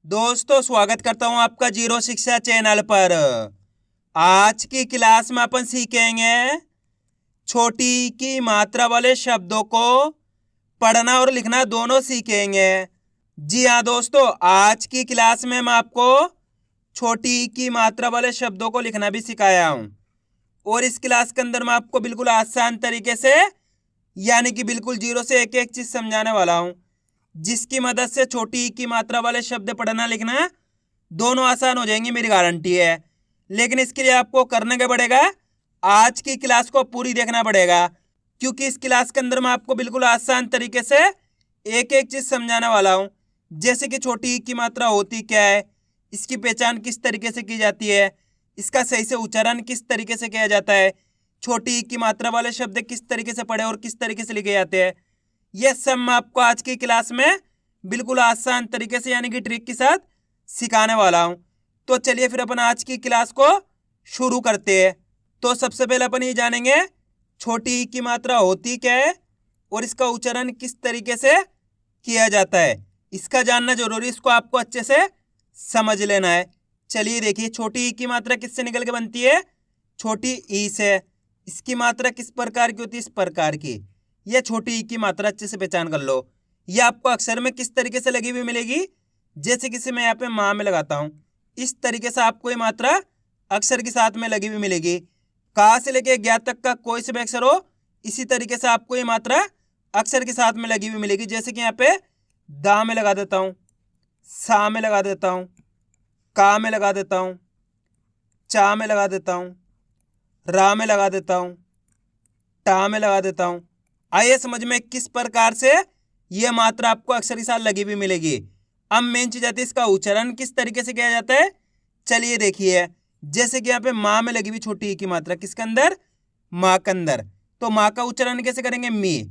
दोस्तों स्वागत करता हूं आपका जीरो शिक्षा चैनल पर। आज की क्लास में अपन सीखेंगे छोटी ई की मात्रा वाले शब्दों को पढ़ना और लिखना दोनों सीखेंगे। जी हाँ दोस्तों, आज की क्लास में मैं आपको छोटी ई की मात्रा वाले शब्दों को लिखना भी सिखाया हूं और इस क्लास के अंदर मैं आपको बिल्कुल आसान तरीके से यानी कि बिल्कुल जीरो से एक एक चीज समझाने वाला हूं, जिसकी मदद से छोटी ई की मात्रा वाले शब्द पढ़ना लिखना दोनों आसान हो जाएंगे, मेरी गारंटी है। लेकिन इसके लिए आपको करने क्या पड़ेगा, आज की क्लास को पूरी देखना पड़ेगा, क्योंकि इस क्लास के अंदर मैं आपको बिल्कुल आसान तरीके से एक एक चीज समझाने वाला हूं। जैसे कि छोटी ई की मात्रा होती क्या है, इसकी पहचान किस तरीके से की जाती है, इसका सही से उच्चारण किस तरीके से किया जाता है, छोटी ई की मात्रा वाले शब्द किस तरीके से पढ़े और किस तरीके से लिखे जाते हैं, यह सब मैं आपको आज की क्लास में बिल्कुल आसान तरीके से यानी कि ट्रिक के साथ सिखाने वाला हूं। तो चलिए फिर अपन आज की क्लास को शुरू करते हैं। तो सबसे पहले अपन ये जानेंगे छोटी ई की मात्रा होती क्या है और इसका उच्चारण किस तरीके से किया जाता है। इसका जानना जरूरी, इसको आपको अच्छे से समझ लेना है। चलिए देखिए, छोटी ई की मात्रा किससे निकल के बनती है, छोटी ई से। इसकी मात्रा किस प्रकार की होती है, इस प्रकार की। यह छोटी ई की मात्रा अच्छे से पहचान कर लो। यह आपको अक्षर में किस तरीके से लगी हुई मिलेगी, जैसे किसी मैं यहाँ पे माँ में लगाता हूँ, इस तरीके से आपको ये मात्रा अक्षर के साथ में लगी हुई मिलेगी। का से लेके ज्ञा तक का कोई से भी अक्षर हो, इसी तरीके से आपको ये मात्रा अक्षर के साथ में लगी हुई मिलेगी। जैसे कि यहाँ पे दा में लगा देता हूँ, सा में लगा देता हूँ, का में लगा देता हूँ, चा में लगा देता हूँ, रा में लगा देता हूँ, टा में लगा देता हूँ। आइए समझ में किस प्रकार से यह मात्रा आपको अक्षर के साथ लगी हुई मिलेगी। अब मेन चीज आती है इसका उच्चारण किस तरीके से किया जाता है। चलिए देखिए, जैसे कि यहाँ पे माँ में लगी हुई छोटी ई की मात्रा किसके अंदर, माँ के अंदर। तो माँ का उच्चारण कैसे करेंगे, मी।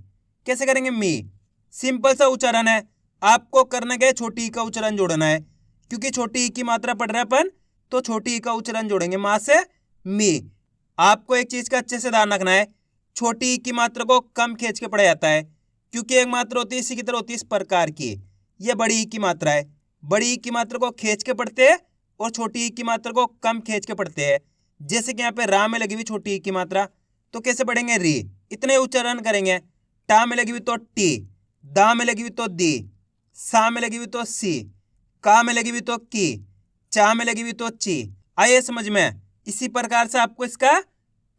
कैसे करेंगे, मी। सिंपल सा उच्चारण है, आपको करना क्या है, छोटी ई का उच्चारण जोड़ना है, क्योंकि छोटी ई की मात्रा पढ़ रहे अपन, तो छोटी ई का उच्चारण जोड़ेंगे माँ से मी। आपको एक चीज का अच्छे से ध्यान रखना है, छोटी ई की मात्रा को कम खींच के पढ़ा जाता है, क्योंकि एक मात्रा होती है इसी की तरह होती है इस प्रकार की। यह बड़ी ई की मात्रा है, बड़ी ई की मात्रा को खींच के पढ़ते हैं और छोटी ई की मात्रा को कम खींच के पढ़ते हैं। जैसे कि यहाँ पे रा में लगी हुई छोटी ई की मात्रा, तो कैसे पढ़ेंगे, री। इतने उच्चारण करेंगे। टा में लगी हुई तो टी, दा में लगी हुई तो दी, सा में लगी हुई तो सी, का में लगी हुई तो की, चा में लगी हुई तो ची। आइए समझ में, इसी प्रकार से आपको इसका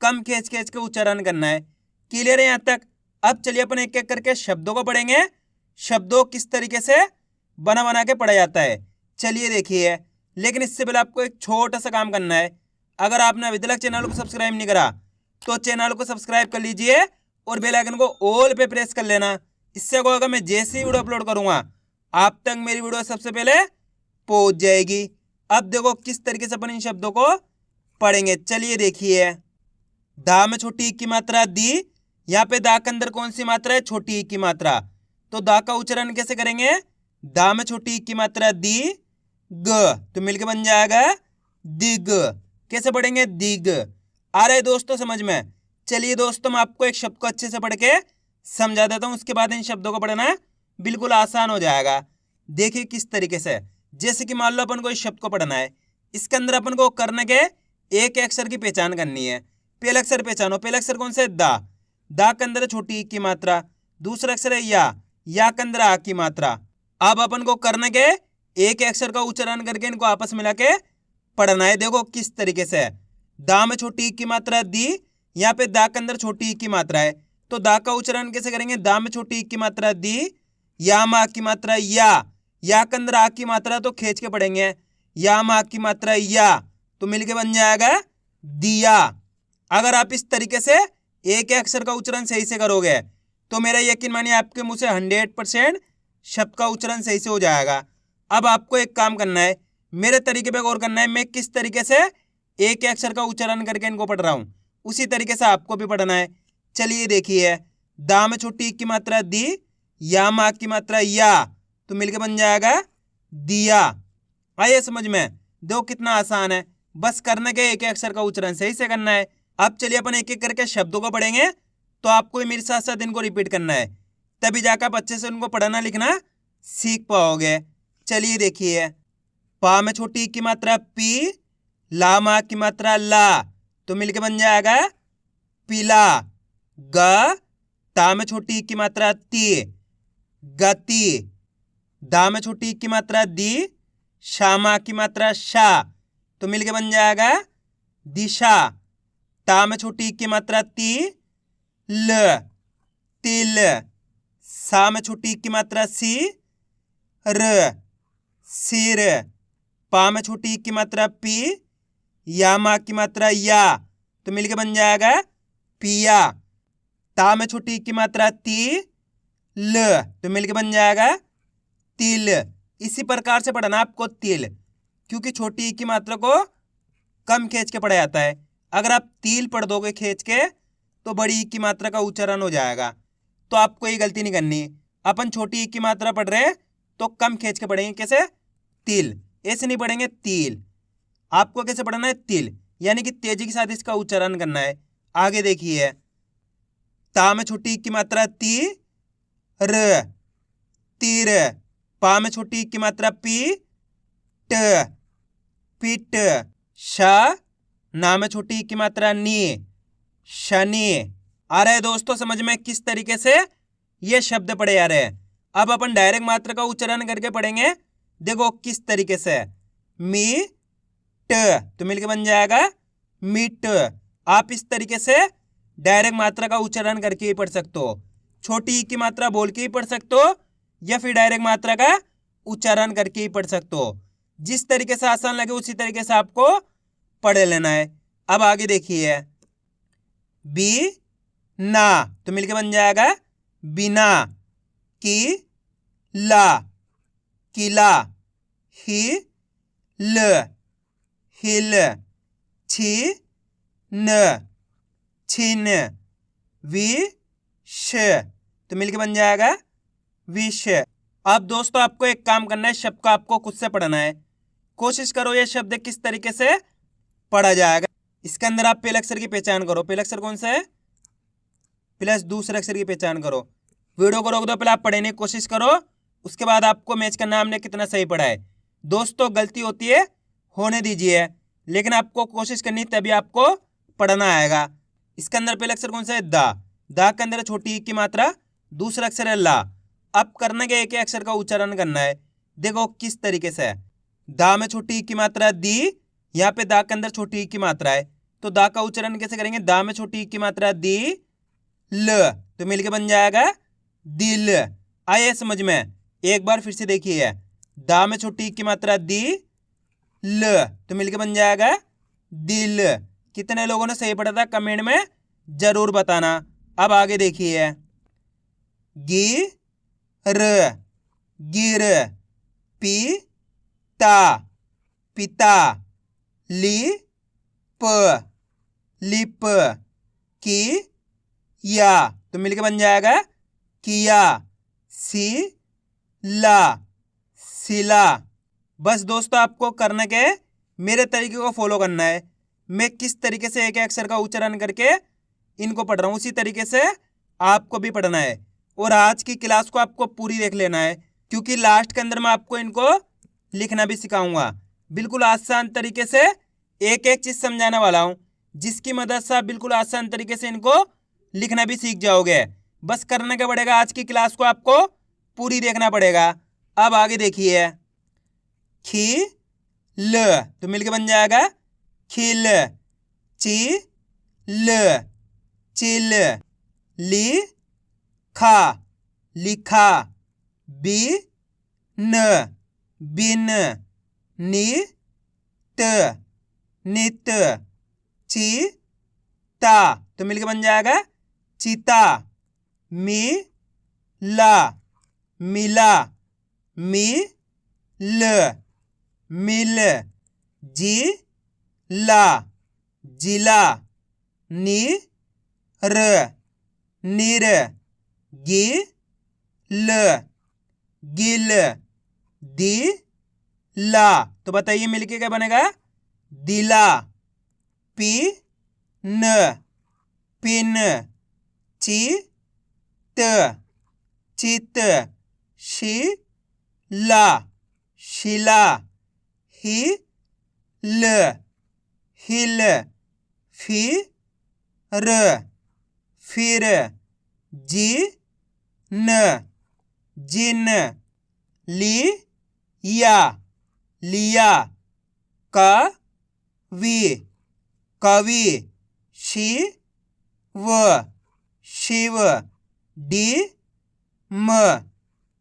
कम खींच खींच के उच्चारण करना है। क्लियर है यहाँ तक। अब चलिए अपन एक एक करके शब्दों को पढ़ेंगे, शब्दों किस तरीके से बना बना के पढ़ा जाता है। चलिए देखिए, लेकिन इससे पहले आपको एक छोटा सा काम करना है। अगर आपने अभी तक चैनल को सब्सक्राइब नहीं करा तो चैनल को सब्सक्राइब कर लीजिए और बेल आइकन को ऑल पे प्रेस कर लेना। इससे होगा मैं जैसे ही वीडियो अपलोड करूंगा आप तक मेरी वीडियो सबसे पहले पहुंच जाएगी। अब देखो किस तरीके से अपन इन शब्दों को पढ़ेंगे। चलिए देखिए, दा में छोटी ई की मात्रा दी। यहाँ पे दा के अंदर कौन सी मात्रा है, छोटी ई की मात्रा। तो दा का उच्चारण कैसे करेंगे, दा में छोटी ई की मात्रा दी, ग, तो मिलके बन जाएगा दिग। कैसे पढ़ेंगे, दिग। आ रहे दोस्तों समझ में। चलिए दोस्तों, मैं आपको एक शब्द को अच्छे से पढ़ के समझा देता हूँ, उसके बाद इन शब्दों को पढ़ना बिल्कुल आसान हो जाएगा। देखिए किस तरीके से, जैसे कि मान लो अपन को इस शब्द को पढ़ना है, इसके अंदर अपन को करने के एक अक्षर की पहचान करनी है। पहला अक्षर पहचानो, पहला अक्षर कौन सा है, दा। दा के अंदर छोटी ई की मात्रा। दूसरा अक्षर है या के अंदर आ की मात्रा। अब अपन को करने के एक अक्षर का उच्चारण करके इनको आपस मिला के पढ़ना है। देखो किस तरीके से, दा में छोटी ई की मात्रा दी, यहाँ पे दा के अंदर छोटी ई की मात्रा है, तो दा का उच्चारण कैसे करेंगे, दा में छोटी ई की मात्रा दी, या में आ की मात्रा या के अंदर आ की मात्रा, तो खींच के पढ़ेंगे, या में आ की मात्रा या, तो मिलके बन जाएगा दिया। अगर आप इस तरीके से एक अक्षर का उच्चारण सही से करोगे तो मेरा यकीन मानिए आपके मुंह से 100% शब्द का उच्चारण सही से हो जाएगा। अब आपको एक काम करना है, मेरे तरीके पे गौर करना है, मैं किस तरीके से एक अक्षर का उच्चारण करके इनको पढ़ रहा हूँ, उसी तरीके से आपको भी पढ़ना है। चलिए देखिए, दा में छोटी ई की मात्रा दी, या में आ की मात्रा या, तो मिलके बन जाएगा दिया। आइए समझ में, देखो कितना आसान है, बस करने के एक अक्षर का उच्चारण सही से करना है। अब चलिए अपन एक एक करके शब्दों को पढ़ेंगे, तो आपको मेरे साथ साथ इनको रिपीट करना है, तभी जाकर आप अच्छे से उनको पढ़ना लिखना सीख पाओगे। चलिए देखिए, पा में छोटी की मात्रा पी, ला मा की मात्रा ला, तो मिलके बन जाएगा पीला। ग, ता में छोटी की मात्रा ती, गति। दा में छोटी की मात्रा दी, शामा की मात्रा शा, तो मिलके बन जाएगा दिशा। ता में छोटी की मात्रा ती, ल, तिल। सा में छोटी की मात्रा सी, र, सिर। पा में छोटी की मात्रा पी, या मा की मात्रा या, तो मिलके बन जाएगा पिया। ता में छोटी की मात्रा ती, ल, तो मिलके बन जाएगा तिल। इसी प्रकार से पढ़ना आपको तिल, क्योंकि छोटी ई की मात्रा को कम खींच के पढ़ा जाता है। अगर आप तिल पढ़ दोगे खींच के तो बड़ी ई की मात्रा का उच्चारण हो जाएगा, तो आपको ये गलती नहीं करनी। अपन छोटी ई की मात्रा पढ़ रहे तो कम खींच के पढ़ेंगे, कैसे? तिल, ऐसे नहीं पढ़ेंगे तिल। आपको कैसे पढ़ना है? तिल, यानी कि तेजी के साथ इसका उच्चारण करना है। आगे देखिए, ता में छोटी ई की मात्रा ती, र, तीर। पा में छोटी ई की मात्रा पी, ट, पिट। श, ना में छोटी ई की मात्रा नी, शनि। आ रहे दोस्तों समझ में किस तरीके से ये शब्द पढ़े जा रहे हैं? अब अपन डायरेक्ट मात्रा का उच्चारण करके पढ़ेंगे। देखो किस तरीके से, मी ट, तो मिलके बन जाएगा मीट। आप इस तरीके से डायरेक्ट मात्रा का उच्चारण करके ही पढ़ सकते हो। छोटी ई की मात्रा बोल के ही पढ़ सकते हो, या फिर डायरेक्ट मात्रा का उच्चारण करके ही पढ़ सकते हो। जिस तरीके से आसान लगे उसी तरीके से आपको पढ़ लेना है। अब आगे देखिए, बी ना, तो मिलके बन जाएगा बिना। की ला, किला। ही ल, हिल। छी न, छिन। वि श, तो मिलके बन जाएगा विष। अब दोस्तों आपको एक काम करना है, शब्द को आपको खुद से पढ़ना है। कोशिश करो ये शब्द किस तरीके से पढ़ा जाएगा। इसके अंदर आप पहले अक्षर की पहचान करो। पहला अक्षर कौन सा है? प्लस दूसरे अक्षर की पहचान करो। वीडियो को रोक दो, पहले आप पढ़ने की कोशिश करो, उसके बाद आपको मैच करना हमने कितना सही पढ़ा है। दोस्तों गलती होती है, होने दीजिए, लेकिन आपको कोशिश करनी तभी आपको पढ़ना आएगा। इसके अंदर पहला अक्षर कौन सा है? दा। दा के अंदर छोटी ई की मात्रा, दूसरा अक्षर है ला। अब करने के एक अक्षर का उच्चारण करना है। देखो किस तरीके से, दा में छोटी ई की मात्रा दी, यहाँ पे दा के अंदर छोटी ई की मात्रा है, तो दा का उच्चारण कैसे करेंगे? दा में छोटी ई की मात्रा दी, ल, तो मिलके बन जाएगा दिल। आए समझ में? एक बार फिर से देखिए, दा में छोटी ई की मात्रा दी, ल, तो मिलके बन जाएगा दिल। कितने लोगों ने सही पढ़ा था कमेंट में जरूर बताना। अब आगे देखिए, गी र, गिर। पी ता, पिता। ली प, लिप। की या, तो मिलके बन जाएगा किया। सी ला, सिला। बस दोस्तों आपको करने के मेरे तरीके को फॉलो करना है। मैं किस तरीके से एक अक्षर का उच्चारण करके इनको पढ़ रहा हूँ, उसी तरीके से आपको भी पढ़ना है। और आज की क्लास को आपको पूरी देख लेना है, क्योंकि लास्ट के अंदर मैं आपको इनको लिखना भी सिखाऊंगा। बिल्कुल आसान तरीके से एक एक चीज समझाने वाला हूँ, जिसकी मदद से आप बिल्कुल आसान तरीके से इनको लिखना भी सीख जाओगे। बस करने का पड़ेगा, आज की क्लास को आपको पूरी देखना पड़ेगा। अब आगे देखिए, खी ल, तो मिलके बन जाएगा खिल। ची ल, चिल। ली खा, लिखा। बी न, बिन। नी त, नित। ची ता, तो मिलके बन जाएगा चिता। मी ला, मिला। मी ल, मिल। जी ला, जिला। नी र, निर। गी ल, गिल। दी ला, तो बताइए मिलके क्या बनेगा? दिला। पी न, पिन। ची त, चित। शी ला, शिला। ही ल हिल, फिर फिर, जी न जिन, लिया लिया, कवि कवि, शिव शिव, डिम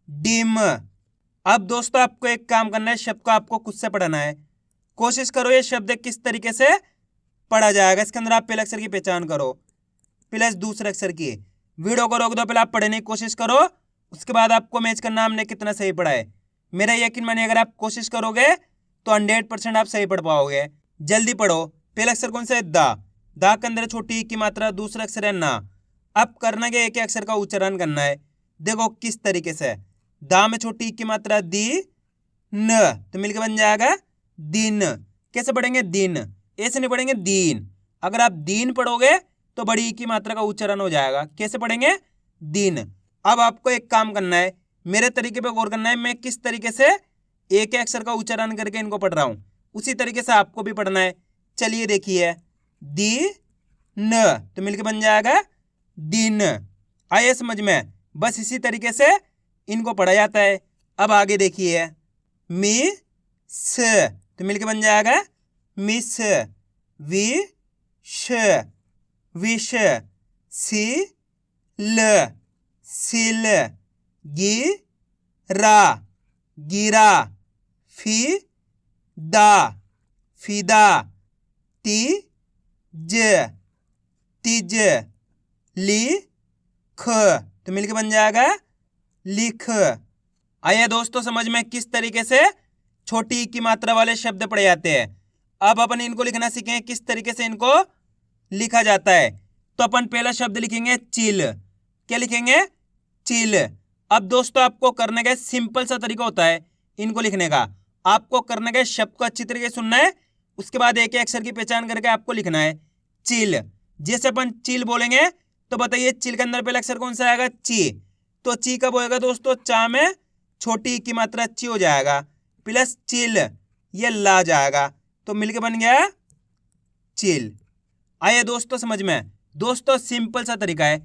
डिम। अब दोस्तों आपको एक काम करना है, शब्द को आपको खुद से पढ़ना है। कोशिश करो ये शब्द किस तरीके से पढ़ा जाएगा। इसके अंदर आप पहले अक्षर की पहचान करो प्लस दूसरे अक्षर की। वीडियो को रोक दो, पहले आप पढ़ने की कोशिश करो, उसके बाद आपको मैच करना हमने कितना सही पढ़ा है। मेरा यकीन मानिए अगर आप कोशिश करोगे तो 100% आप सही पढ़ पाओगे। जल्दी पढ़ो। पहला अक्षर कौन सा है? दा के अंदर छोटी की मात्रा, दूसरा अक्षर है ना। अब करना क्या, एक अक्षर का उच्चारण करना है। देखो किस तरीके से, दा में छोटी की मात्रा दी न, तो मिलकर बन जाएगा दिन। कैसे पढ़ेंगे? दिन। ऐसे नहीं पढ़ेंगे दीन। अगर आप दीन पढ़ोगे तो बड़ी की मात्रा का उच्चारण हो जाएगा। कैसे पढ़ेंगे? दिन। अब आपको एक काम करना है, मेरे तरीके पे गौर करना है। मैं किस तरीके से एक अक्षर का उच्चारण करके इनको पढ़ रहा हूं, उसी तरीके से आपको भी पढ़ना है। चलिए देखिए, दी न तो मिलकर बन जाएगा दिन। आइए समझ में, बस इसी तरीके से इनको पढ़ा जाता है। अब आगे देखिए, मी स तो मिलकर बन जाएगा मिस, विश विश, सी ल सिल, गिरा गिरा, फिदा फिदा, तिज तिज, लिख तो मिलकर बन जाएगा लिख। आइए दोस्तों समझ में किस तरीके से छोटी की मात्रा वाले शब्द पढ़े जाते हैं। अब अपन इनको लिखना सीखें, किस तरीके से इनको लिखा जाता है। तो अपन पहला शब्द लिखेंगे चिल। क्या लिखेंगे? चिल। अब दोस्तों आपको करने का सिंपल सा तरीका होता है इनको लिखने का। आपको करने का शब्द को अच्छी तरीके से सुनना है, उसके बाद एक एक अक्षर की पहचान करके आपको लिखना है। चिल, जैसे अपन चिल बोलेंगे तो बताइए चिल के अंदर पहला अक्षर कौन सा आएगा? ची। तो ची कब होएगा दोस्तों? चा में छोटी की मात्रा ची हो जाएगा, प्लस चिल ये ला जाएगा, तो मिलके बन गया चिल। आइए दोस्तों समझ में। दोस्तों सिंपल सा तरीका है,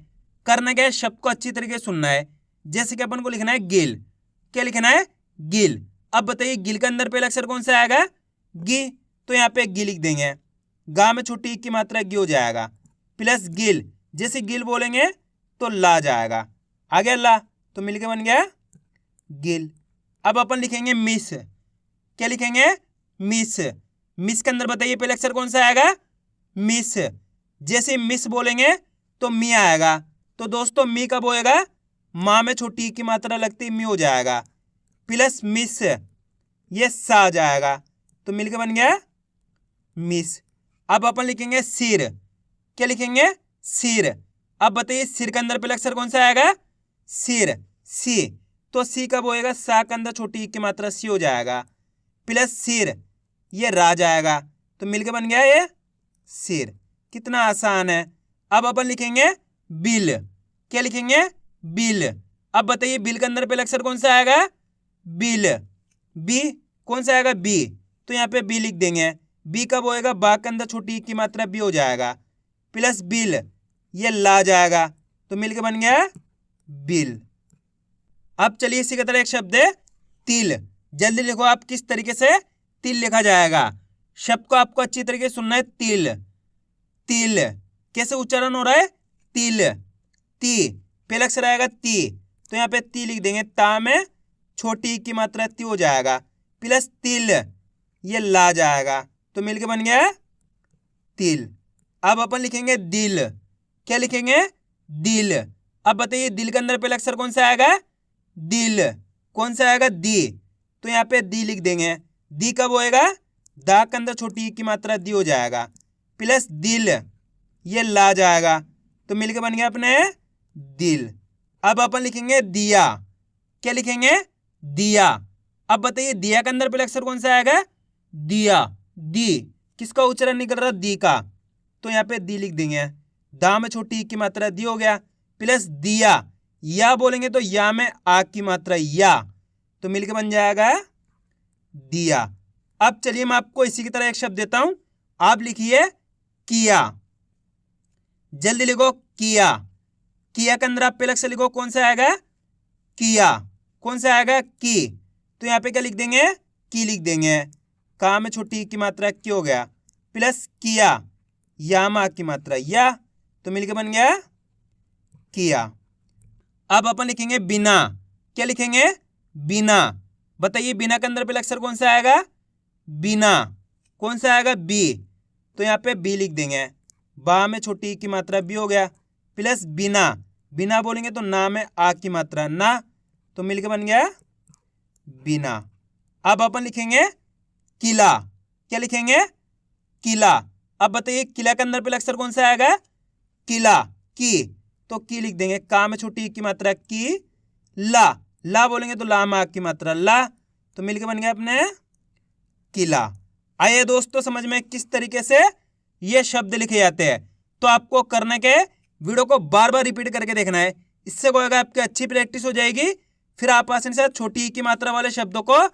करना क्या है, शब्द को अच्छी तरीके से सुनना है। जैसे कि अपन को लिखना है गिल। क्या लिखना है? गिल। अब बताइए गिल के अंदर पहला अक्षर कौन सा आएगा? गी। तो यहाँ पे गी लिख देंगे, गा में छोटी की मात्रा गी हो जाएगा, प्लस गिल। जैसे गिल बोलेंगे तो ला जाएगा, आ गया ला, तो मिलके बन गया गिल। अब अपन लिखेंगे मिस। क्या लिखेंगे? मिस। मिस के अंदर बताइए पहले अक्षर कौन सा आएगा? मिस। जैसे मिस बोलेंगे तो मी आएगा, तो दोस्तों मी कब होएगा? माँ में छोटी की मात्रा लगती मी हो जाएगा, प्लस मिस ये सा आ जाएगा, तो मिलके बन गया मिस। अब अपन लिखेंगे सिर। क्या लिखेंगे? सिर। अब बताइए सिर के अंदर पहले अक्षर कौन सा आएगा? सिर, सी। तो सी कब होएगा? सा के अंदर छोटी की मात्रा सी हो जाएगा, प्लस सिर ये रा जाएगा, तो मिलके बन गया ये सिर। कितना आसान है। अब अपन लिखेंगे बिल। क्या लिखेंगे? बिल। अब बताइए बिल के अंदर पहले अक्षर कौन सा आएगा? बिल। बी कौन सा आएगा? बी। तो यहाँ पे बी लिख देंगे। बी कब होएगा? बा के अंदर छोटी की मात्रा बी हो जाएगा, प्लस बिल ये ला जाएगा, तो मिलके बन गया बिल। अब चलिए इसी की तरह एक शब्द है तिल। जल्दी लिखो आप किस तरीके से तिल लिखा जाएगा। शब्द को आपको अच्छी तरीके से सुनना है। तिल तिल कैसे उच्चारण हो रहा है? तिल। ती पहला अक्षर आएगा ती, तो यहाँ पे ती लिख देंगे, ता में छोटी की मात्रा ती हो जाएगा, प्लस तिल ये ला जाएगा, तो मिलके बन गया तिल। अब अपन लिखेंगे दिल। क्या लिखेंगे? दिल। अब बताइए दिल के अंदर पहला अक्षर कौन सा आएगा? दिल। कौन सा आएगा? दी। तो यहाँ पे दी लिख देंगे। दी कब होएगा? दा के अंदर छोटी की मात्रा दी हो जाएगा, प्लस दिल ये ला जाएगा, तो मिलके बन गया अपने दिल। अब अपन लिखेंगे दिया। क्या लिखेंगे? दिया। अब बताइए दिया के अंदर पहले अक्षर कौन सा आएगा? दिया। दी किसका उच्चारण निकल रहा? दी का, तो यहाँ पे दी लिख देंगे। दा में छोटी की मात्रा दी हो गया, प्लस दिया। या बोलेंगे तो या में आ की मात्रा या, तो मिलके बन जाएगा दिया। अब चलिए मैं आपको इसी की तरह एक शब्द देता हूं, आप लिखिए किया। जल्दी लिखो किया। किया के अंदर आप पहले अक्षर लिखो, कौन सा आएगा? किया। कौन सा आएगा? की। तो यहाँ पे क्या लिख देंगे? की लिख देंगे। का में छोटी की मात्रा की हो गया, प्लस किया, या मा की मात्रा या, तो मिलके बन गया किया। अब अपन लिखेंगे बिना। क्या लिखेंगे? बिना। बताइए बिना के अंदर पहला अक्षर कौन सा आएगा? बिना। कौन सा आएगा? बी। तो यहाँ पे बी लिख देंगे। बा में छोटी की मात्रा बी हो गया, प्लस बिना। बिना बोलेंगे तो ना में आ की मात्रा ना, तो मिलके बन गया बिना। अब अपन लिखेंगे किला। क्या लिखेंगे? किला। अब बताइए किला के अंदर पहला अक्षर कौन सा आएगा? किला। की। तो की लिख देंगे। का में छोटी की मात्रा की, ला। ला बोलेंगे तो ला में आ की मात्रा ला, तो मिलके बन गया अपने किला। आइए दोस्तों समझ में किस तरीके से ये शब्द लिखे जाते हैं। तो आपको करने के वीडियो को बार बार रिपीट करके देखना है, इससे क्या होगा, आपकी अच्छी प्रैक्टिस हो जाएगी। फिर आप आसानी से छोटी की मात्रा वाले शब्दों को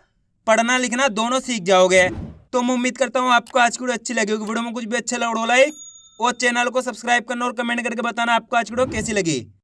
पढ़ना लिखना दोनों सीख जाओगे। तो मैं उम्मीद करता हूँ आपको आज की वीडियो अच्छी लगी होगी। वीडियो में कुछ भी अच्छा लगा लाइक और चैनल को सब्सक्राइब करना और कमेंट करके बताना आपको आज की वीडियो कैसी लगी।